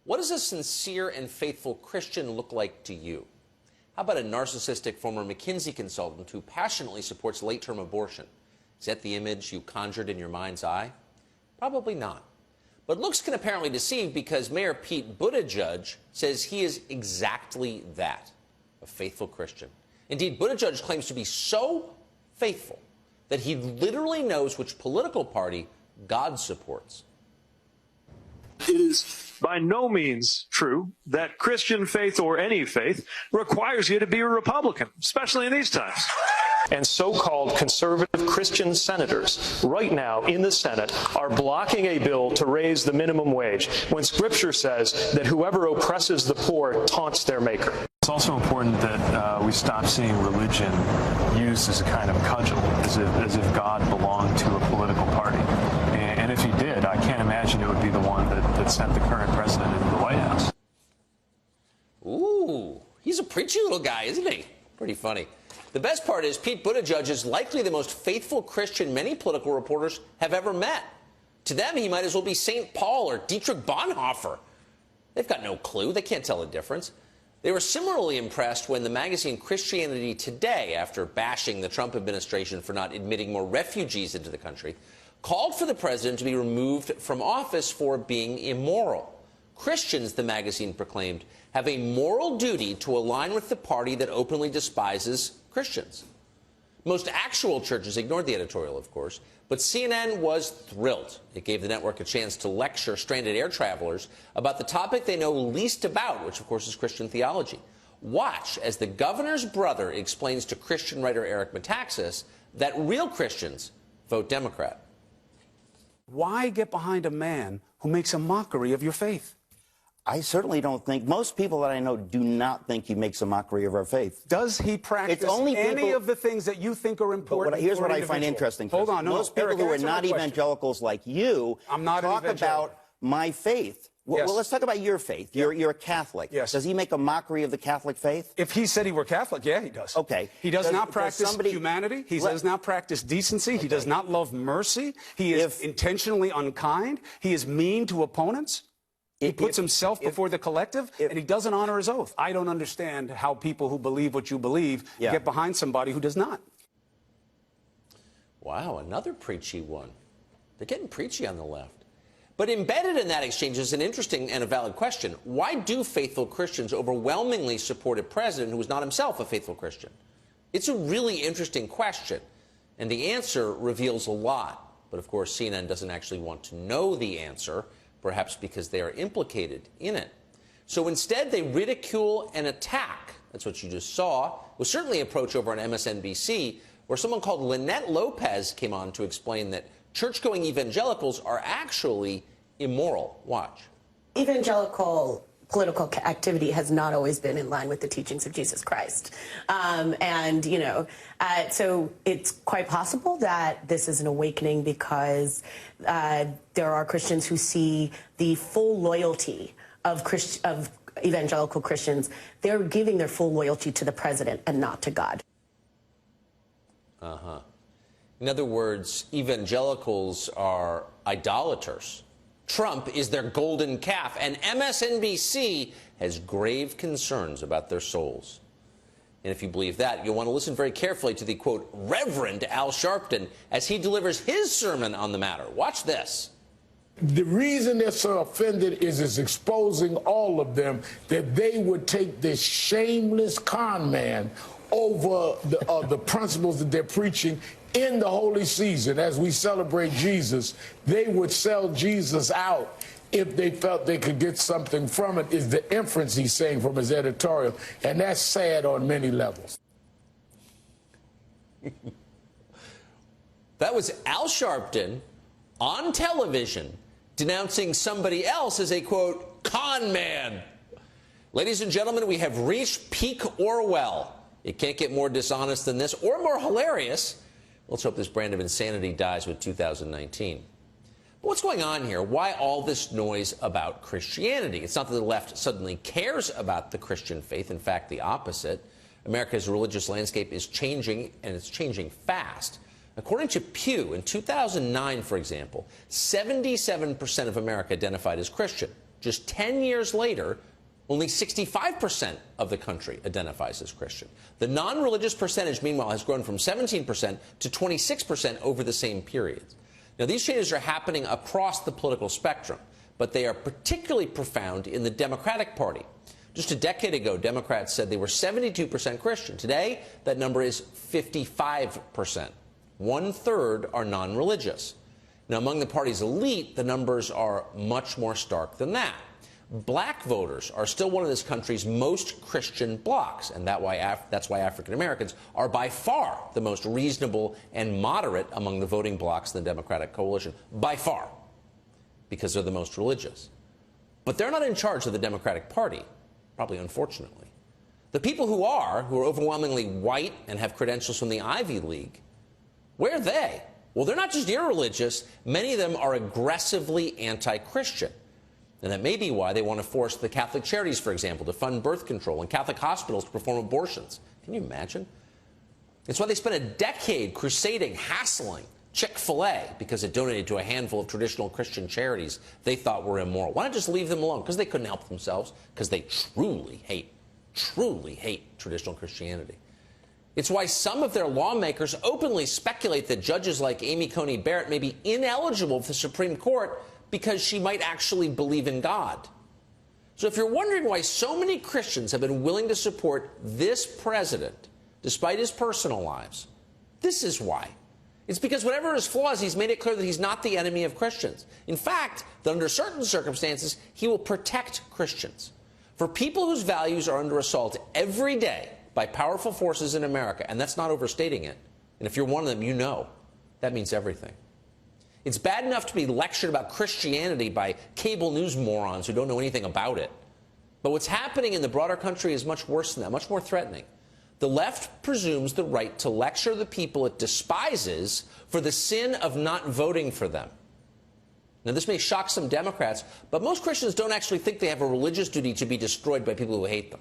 What does a sincere and faithful Christian look like to you? How about a narcissistic former McKinsey consultant who passionately supports late-term abortion? Is that the image you conjured in your mind's eye? Probably not. But looks can apparently deceive, because Mayor Pete Buttigieg says he is exactly that, a faithful Christian. Indeed, Buttigieg claims to be so faithful that he literally knows which political party God supports. It is by no means true that Christian faith, or any faith, requires you to be a Republican, especially in these times. And so-called conservative Christian senators right now in the Senate are blocking a bill to raise the minimum wage, when Scripture says that whoever oppresses the poor taunts their maker. It's also important that we stop seeing religion used as a kind of cudgel, as if God belonged to a political party. And if he did, I can't imagine it would be the one that sent the current president into the White House. Ooh, he's a preachy little guy, isn't he? Pretty funny. The best part is Pete Buttigieg is likely the most faithful Christian many political reporters have ever met. To them, he might as well be St. Paul or Dietrich Bonhoeffer. They've got no clue. They can't tell the difference. They were similarly impressed when the magazine Christianity Today, after bashing the Trump administration for not admitting more refugees into the country, called for the president to be removed from office for being immoral. Christians, the magazine proclaimed, have a moral duty to align with the party that openly despises Christians. Most actual churches ignored the editorial, of course, but CNN was thrilled. It gave the network a chance to lecture stranded air travelers about the topic they know least about, which, of course, is Christian theology. Watch as the governor's brother explains to Christian writer Eric Metaxas that real Christians vote Democrat. Why get behind a man who makes a mockery of your faith? I certainly don't think, most people that I know do not think he makes a mockery of our faith. Does he practice any of the things that you think are important? Here's what I find interesting. Hold on, most people who are not evangelicals like you talk about my faith. Well, let's talk about your faith. You're a Catholic. Yes. Does he make a mockery of the Catholic faith? If he said he were Catholic, yeah, he does. Okay. He does not practice humanity. He does not practice decency. Okay. He does not love mercy. He is intentionally unkind. He is mean to opponents. He puts himself before the collective, and he doesn't honor his oath. I don't understand how people who believe what you believe get behind somebody who does not. Wow, another preachy one. They're getting preachy on the left. But embedded in that exchange is an interesting and a valid question. Why do faithful Christians overwhelmingly support a president who is not himself a faithful Christian? It's a really interesting question, and the answer reveals a lot. But, of course, CNN doesn't actually want to know the answer, perhaps because they are implicated in it. So instead, they ridicule and attack. That's what you just saw. It was certainly an approach over on MSNBC, where someone called Lynette Lopez came on to explain that church-going evangelicals are actually immoral. Watch. Evangelical political activity has not always been in line with the teachings of Jesus Christ. So it's quite possible that this is an awakening because there are Christians who see the full loyalty of evangelical Christians. They're giving their full loyalty to the president and not to God. Uh-huh. In other words, evangelicals are idolaters. Trump is their golden calf, and MSNBC has grave concerns about their souls. And if you believe that, you'll want to listen very carefully to the, quote, Reverend Al Sharpton as he delivers his sermon on the matter. Watch this. The reason they're so offended is it's exposing all of them that they would take this shameless con man over the principles that they're preaching in the holy season. As we celebrate Jesus, they would sell Jesus out if they felt they could get something from it, is the inference he's saying from his editorial. And that's sad on many levels. That was Al Sharpton on television denouncing somebody else as a, quote, con man. Ladies and gentlemen, we have reached peak Orwell. It can't get more dishonest than this or more hilarious. Let's hope this brand of insanity dies with 2019. But what's going on here? Why all this noise about Christianity? It's not that the left suddenly cares about the Christian faith. In fact, the opposite. America's religious landscape is changing, and it's changing fast. According to Pew, in 2009, for example, 77% of America identified as Christian. Just 10 years later, only 65% of the country identifies as Christian. The non-religious percentage, meanwhile, has grown from 17% to 26% over the same period. Now, these changes are happening across the political spectrum, but they are particularly profound in the Democratic Party. Just a decade ago, Democrats said they were 72% Christian. Today, that number is 55%. One-third are non-religious. Now, among the party's elite, the numbers are much more stark than that. Black voters are still one of this country's most Christian blocs, and that's why African Americans are by far the most reasonable and moderate among the voting blocs in the Democratic coalition. By far. Because they're the most religious. But they're not in charge of the Democratic Party, probably unfortunately. The people who are overwhelmingly white and have credentials from the Ivy League, where are they? Well, they're not just irreligious. Many of them are aggressively anti-Christian. And that may be why they want to force the Catholic charities, for example, to fund birth control and Catholic hospitals to perform abortions. Can you imagine? It's why they spent a decade crusading, hassling Chick-fil-A because it donated to a handful of traditional Christian charities they thought were immoral. Why not just leave them alone? Because they couldn't help themselves, because they truly hate traditional Christianity. It's why some of their lawmakers openly speculate that judges like Amy Coney Barrett may be ineligible for the Supreme Court because she might actually believe in God. So if you're wondering why so many Christians have been willing to support this president, despite his personal lives, this is why. It's because whatever his flaws, he's made it clear that he's not the enemy of Christians. In fact, that under certain circumstances, he will protect Christians. For people whose values are under assault every day by powerful forces in America, and that's not overstating it, and if you're one of them, you know, that means everything. It's bad enough to be lectured about Christianity by cable news morons who don't know anything about it. But what's happening in the broader country is much worse than that, much more threatening. The left presumes the right to lecture the people it despises for the sin of not voting for them. Now, this may shock some Democrats, but most Christians don't actually think they have a religious duty to be destroyed by people who hate them.